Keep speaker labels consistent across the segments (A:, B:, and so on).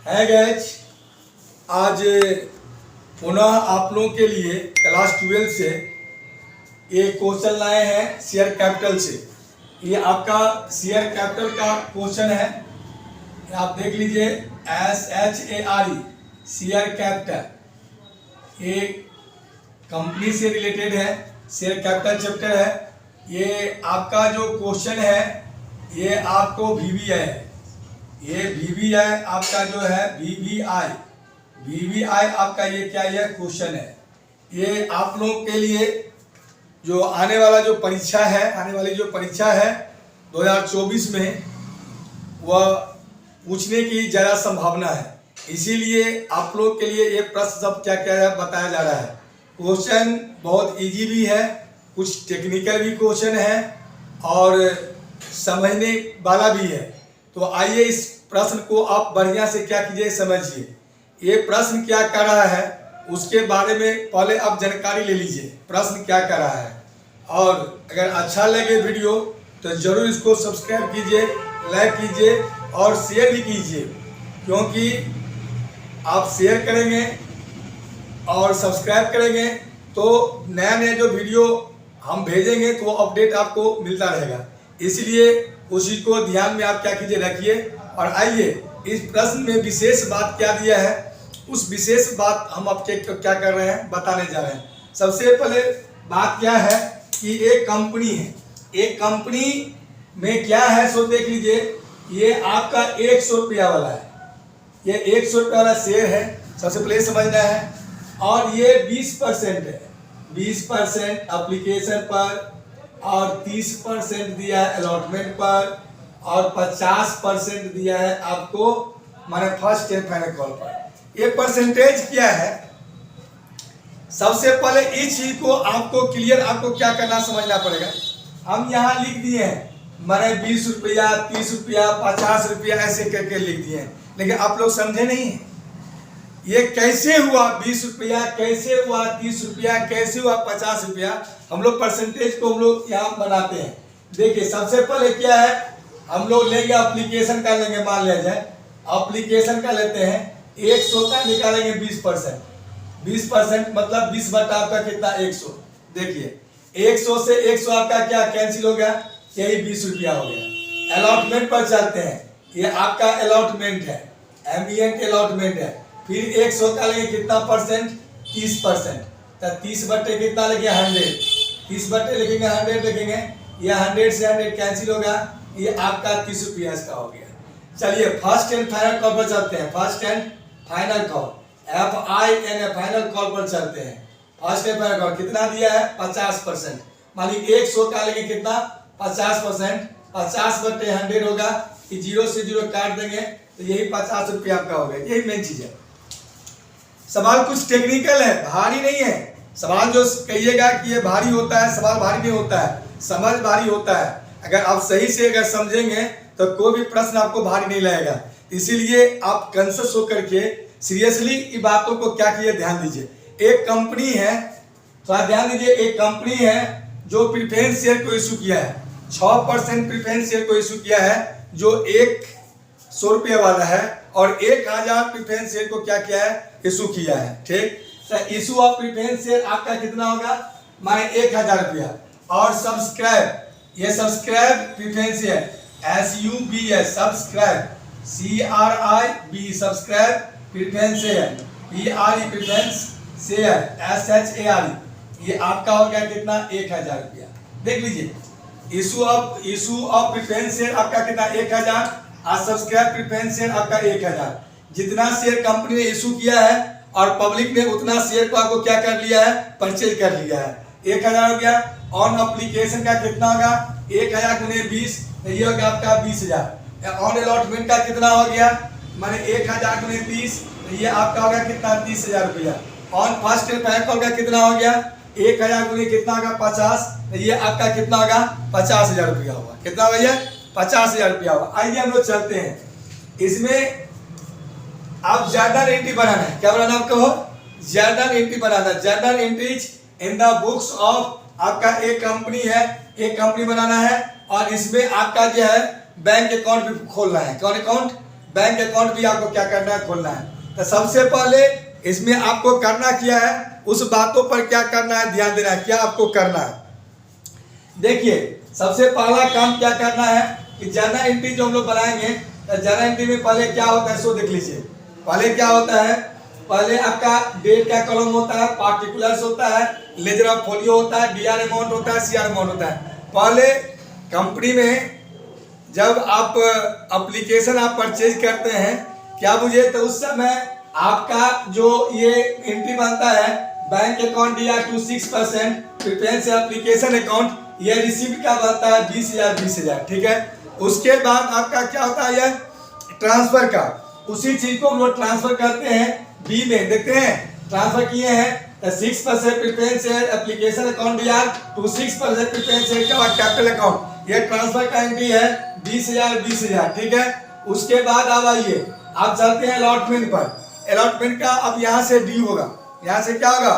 A: है गैज। आज पुनः आप लोगों के लिए क्लास 12 से एक क्वेश्चन लाए हैं शेयर कैपिटल से। ये आपका शेयर कैपिटल का क्वेश्चन है, आप देख लीजिए। SHARE शेयर कैपिटल ये कंपनी से रिलेटेड है, शेयर कैपिटल चैप्टर है। ये आपका जो क्वेश्चन है ये आपको VBI है। ये VBI आपका जो है VBI आपका ये क्या है क्वेश्चन है। ये आप लोगों के लिए जो आने वाला जो परीक्षा है, आने वाली जो परीक्षा है 2024 में, वह पूछने की ज़्यादा संभावना है। इसीलिए आप लोग के लिए ये प्रश्न सब क्या क्या है बताया जा रहा है। क्वेश्चन बहुत इजी भी है, कुछ टेक्निकल भी क्वेश्चन है और समझने वाला भी है। तो आइए इस प्रश्न को आप बढ़िया से क्या कीजिए, समझिए। ये प्रश्न क्या कर रहा है उसके बारे में पहले आप जानकारी ले लीजिए, प्रश्न क्या कर रहा है। और अगर अच्छा लगे वीडियो तो ज़रूर इसको सब्सक्राइब कीजिए, लाइक कीजिए और शेयर भी कीजिए, क्योंकि आप शेयर करेंगे और सब्सक्राइब करेंगे तो नया नया जो वीडियो हम भेजेंगे तो वो अपडेट आपको मिलता रहेगा। इसलिए उसी को ध्यान में आप क्या कीजिए, रखिए। और आइए इस प्रश्न में विशेष बात क्या दिया है, उस विशेष बात हम आपके क्या कर रहे हैं बताने जा रहे हैं। सबसे पहले बात क्या है कि एक कंपनी है, एक कंपनी में क्या है सो देख लीजिए। ये आपका 100 रुपया वाला है, ये 100 रुपया वाला शेयर है, सबसे पहले समझना है। और ये 20% है, 20% एप्लीकेशन पर और 30% दिया है अलॉटमेंट पर और 50% दिया है आपको माने फर्स्ट एंड फाइनल कॉल पर। ये परसेंटेज क्या है, सबसे पहले इस चीज को आपको क्लियर आपको क्या करना समझना पड़ेगा। हम यहाँ लिख दिए हैं माने 20 रुपया, 30 रुपया, 50 रुपया ऐसे करके लिख दिए हैं, लेकिन आप लोग समझे नहीं है ये कैसे हुआ। 20 रुपया कैसे हुआ, 30 रुपया कैसे हुआ, 50 रुपया। हम लोग परसेंटेज को हम लोग यहाँ बनाते हैं। देखिए सबसे पहले क्या है, हम लोग लेंगे एप्लीकेशन का, लेंगे मान लिया जाए एप्लीकेशन का लेते हैं 100 का, निकालेंगे 20%। 20% मतलब 20 बटा आपका कितना 100। देखिए 100 से 100 आपका क्या कैंसिल हो गया, यही 20 रुपया हो गया। अलॉटमेंट पर चलते हैं, ये आपका अलॉटमेंट है, एम्बिएंट अलॉटमेंट है। फिर 100 का लेंगे कितना परसेंट, 30%। तो 30 बटे कितना लेंगे 100, 30 बटे लिखेंगे 100 लिखेंगे, ये 100 से 100 कैंसिल होगा, ये आपका 30 रुपया इसका हो गया। चलिए फर्स्ट एंड फाइनल कॉल पर चलते हैं, first and final call FINL final call पर चलते हैं। फर्स्ट एंड फाइनल कॉल कितना दिया है 50%, मानी 100 का लेंगे कितना 50%, 50 बटे 100 होगा, कि 0 से 0 काट देंगे तो यही 50 रुपया आपका हो गया। यही मेन चीज है। सवाल कुछ टेक्निकल है, भारी नहीं है। सवाल जो कहिएगा कि ये भारी होता है, सवाल भारी नहीं होता है, समझ भारी होता है। अगर आप सही से अगर समझेंगे तो कोई भी प्रश्न आपको भारी नहीं लगेगा। इसीलिए आप कॉन्शियस होकर के सीरियसली इन बातों को क्या किए ध्यान दीजिए। एक कंपनी है, तो ध्यान दीजिए, एक कंपनी है जो प्रीफरेंस शेयर को इशू किया है, 6% प्रीफरेंस शेयर को इशू किया है, जो 100 रुपये वाला है, और 1000 प्रीफरेंस शेयर को क्या किया है इशू किया है। ठीक, तो इशू ऑफ प्रीफरेंस शेयर आपका कितना होगा माने 1000 रुपया। और सब्सक्राइब, ये subscribe preference share SUB subscribe, CRIB subscribe preference share, PRE preference share, SHARE ये आपका हो गया कितना 1000 रुपया। देख लीजिए इशू ऑफ प्रीफरेंस शेयर आपका कितना 1000 और सब्सक्राइब प्रीफरेंस शेयर आपका 1000। जितना शेयर कंपनी ने इशू किया है और पब्लिक ने उतना शेयर को आपको क्या कर लिया है, परचेज कर लिया है। 1000 हो गया। ऑन एप्लीकेशन का कितना होगा 1000 गुने 20, ये होगा आपका 20000। ऑन अलॉटमेंट का कितना हो गया माने 1000 गुने 30, ये आपका होगा कितना 30000 रुपया। On first and final call का कितना हो गया 1000 गुने कितना होगा 50, ये आपका कितना होगा 50,000 रुपया होगा। कितना भैया 50,000 रुपया होगा। आइए हम लोग चलते हैं। इसमें आप जर्नल एंट्री बनाना है, क्या बनाना आपको हो journal entry banana. Journal entries in the books of, आपका एक कंपनी है, एक कंपनी बनाना है और इसमें आपका जो है बैंक अकाउंट भी खोलना है। कौन अकाउंट, बैंक अकाउंट भी आपको क्या करना है, खोलना है। तो सबसे पहले इसमें आपको करना क्या है, उस बातों पर क्या करना है, ध्यान देना है, क्या आपको करना है। देखिए सबसे पहला काम क्या करना है कि जर्नल एंट्री जो हम लोग बनाएंगे, तो जर्नल एंट्री में पहले क्या होता है सो देख लीजिए। पहले क्या होता है, पहले आपका डेट का कॉलम होता है, पार्टिकुलर्स होता है, लेजर ऑफ फोलियो होता है, डीआर अमाउंट होता है, सीआर अमाउंट होता है। पहले कंपनी में जब आप एप्लीकेशन आप परचेज करते हैं क्या बुझे, तो उस समय आपका जो ये एंट्री बनता है बैंक अकाउंट या 26% प्रिफरेंस एप्लीकेशन अकाउंट, ये रिसीव्ड का बनता है 20,000। ठीक है। उसके बाद आपका क्या होता है, यह ट्रांसफर का, उसी चीज को हम लोग ट्रांसफर करते हैं बी में। देखते हैं ट्रांसफर किए हैं 6% प्रिफरेंस एप्लीकेशन अकाउंट या 26% प्रिफरेंस कैपिटल अकाउंट, ये ट्रांसफर का एंट्री है 20,000। ठीक है। उसके बाद अब आइए आप चलते हैं अलॉटमेंट पर। अलॉटमेंट का अब यहाँ से ड्यू होगा, यहाँ से क्या होगा,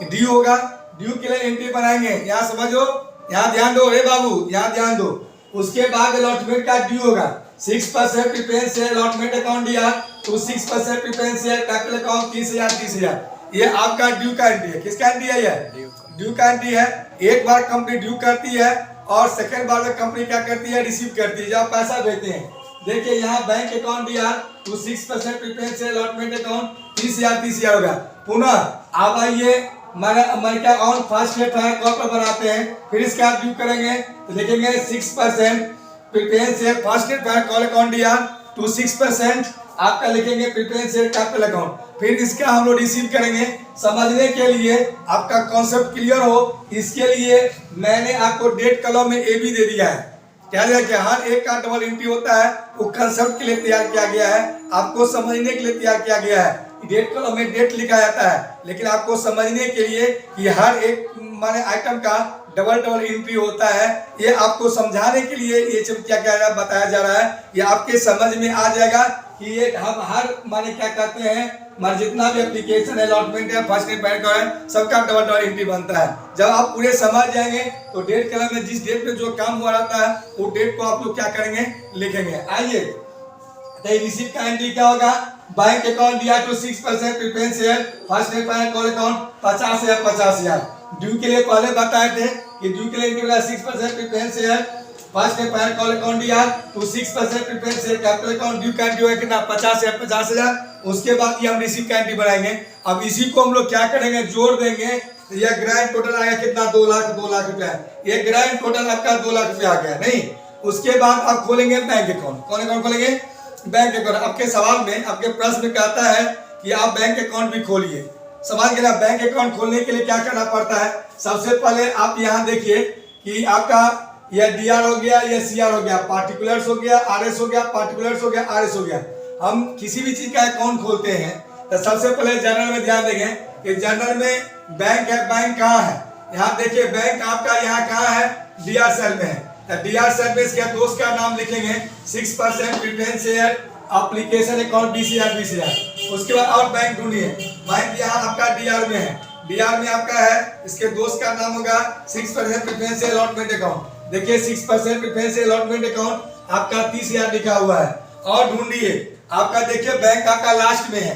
A: ड्यू होगा। ड्यू के लिए एंट्री बनाएंगे, यहाँ समझो, यहाँ ध्यान दो रे बाबू, यहाँ ध्यान दो। उसके बाद अलॉटमेंट का ड्यू होगा 6% प्रिफरेंस अलॉटमेंट अकाउंट या 6% प्रिफरेंस कैपिटल अकाउंट 30,000। ये आपका ड्यू का एंट्री है। किसका एंट्री है, ये ड्यू का एंट्री है। एक बार कंपनी ड्यू करती है और सेकंड बार में कंपनी क्या करती है, रिसीव करती है, जब पैसा भेजते हैं। देखिए यहाँ बैंक अकाउंट दिया 6% प्रिफरेंस अलॉटमेंट अकाउंट 30,000 होगा। पुनः आप आइए मैं क्या ऑन फर्स्ट कॉल पर बनाते हैं, फिर इसका ड्यू करेंगे तो लिखेंगे 6% प्रिफरेंस फर्स्ट कॉल अकाउंट दिया 6% आपका लिखेंगे प्रिफरेंस कैपिटल अकाउंट, फिर इसका हम लोग रिसीव करेंगे। समझने के लिए आपका कॉन्सेप्ट क्लियर हो, इसके लिए मैंने आपको डेट कॉलम में ए भी दे दिया है। क्या दिया कि हर एक का डबल एंट्री होता है, वो कंसेप्ट के लिए तैयार किया गया है, आपको समझने के लिए तैयार किया गया है। डेट कॉलम में डेट लिखा जाता है, लेकिन आपको समझने के लिए कि हर एक माने आइटम का डबल एंट्री होता है, ये आपको समझाने के लिए ये क्या बताया जा रहा है। ये आपके समझ में आ जाएगा कि ये हम हर माने क्या कहते हैं, माने जितना भी एप्लीकेशन है, अलॉटमेंट है, फर्स्ट एड बैंक है, सबका डबल एंट्री बनता है। जब आप पूरे समझ जाएंगे तो डेट कॉलम में जिस डेट पे जो काम हुआ रहता है वो डेट को आप लोग क्या करेंगे, लिखेंगे। आइए तो रिसीव का एंट्री क्या होगा, बैंक अकाउंट दिया 6% preference share first aid bank call account 50,000। Due के लिए पहले बताए थे कि ड्यू के लिए entry 6% preference share first aid bank call account दिया 6% preference share capital account, due का एंट्री है कितना 50,000। उसके बाद ये हम रिसीव का एंट्री बनाएंगे। अब इसी को हम लोग क्या करेंगे, जोड़ देंगे, यह ग्रैंड टोटल आएगा कितना 2 लाख रुपया। ये ग्रैंड टोटल आपका 2 लाख रुपया आ गया नहीं। उसके बाद आप खोलेंगे बैंक अकाउंट। कौन अकाउंट खोलेंगे, बैंक अकाउंट। आपके सवाल में आपके प्रश्न में कहता है कि आप बैंक अकाउंट भी खोलिए। सवाल के लिए बैंक अकाउंट खोलने के लिए क्या करना पड़ता है, सबसे पहले आप यहाँ देखिए कि आपका यह डीआर हो गया, यह सीआर हो गया, पार्टिकुलर्स हो गया, आरएस हो गया, पार्टिकुलर्स हो गया, आरएस हो गया। हम किसी भी चीज का अकाउंट खोलते हैं तो सबसे पहले जर्नल में ध्यान देंगे कि जर्नल में बैंक है, बैंक कहाँ है, यहाँ देखिए बैंक आपका यहाँ कहाँ है, डीआर सेल में है। डीआर सेल में इसके दोस्त का नाम लिखेंगे 6% प्रिफरेंस शेयर एप्लीकेशन अकाउंट 20,000। उसके बाद और बैंक ढूंढिए, बैंक यहाँ आपका डीआर में है, डीआर में आपका है, इसके दोस्त का नाम होगा 6% प्रिफरेंस अलॉटमेंट अकाउंट। देखिए 6% प्रिफरेंस अलॉटमेंट अकाउंट आपका 30,000 लिखा हुआ है। और ढूंढिए आपका, देखिए बैंक आपका लास्ट में है,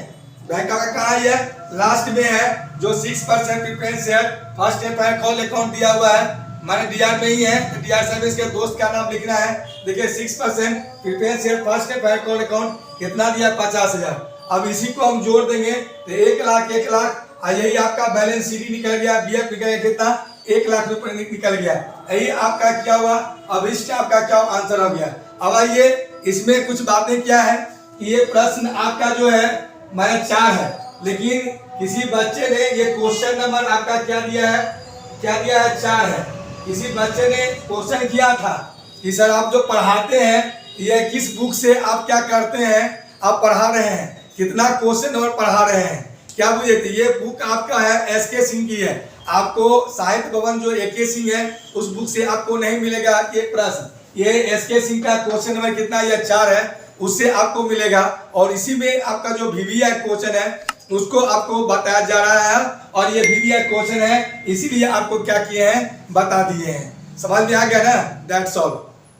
A: बैंक आपका कहाँ है, लास्ट में है, जो 6% preference share first aid bank call account दिया हुआ है, माने डीआर में ही है। तो डीआर सर्विस के दोस्त का नाम लिखना है। देखिए 6% preference share first aid bank call account कितना दिया 50,000। अब इसी को हम जोड़ देंगे तो 1 लाख यही आपका बैलेंस शीट निकल गया, बीएफ निकल गया कितना 1 लाख रुपए निकल गया। यही आपका क्या हुआ, अब इस आपका क्या आंसर हो गया। अब आइए इसमें कुछ बातें क्या है कि ये प्रश्न आपका जो है माने 4 है, लेकिन किसी बच्चे ने ये क्वेश्चन नंबर आपका क्या दिया है 4 है। किसी बच्चे ने क्वेश्चन किया था कि सर आप जो पढ़ाते हैं ये किस बुक से आप क्या करते हैं, आप पढ़ा रहे हैं, कितना क्वेश्चन नंबर पढ़ा रहे हैं, क्या बुझे। ये बुक आपका है एसके सिंह की है, आपको साहित्य भवन जो एके सिंह है उस बुक से आपको नहीं मिलेगा ये प्रश्न। ये एसके सिंह का क्वेश्चन नंबर कितना, ये 4 है, उससे आपको मिलेगा। और इसी में आपका जो वीवीआई क्वेश्चन है उसको आपको बताया जा रहा है, और ये वीवीआई क्वेश्चन है इसीलिए आपको क्या किए हैं, बता दिए हैं। समझ में आ गया ना, दैट्स ऑल।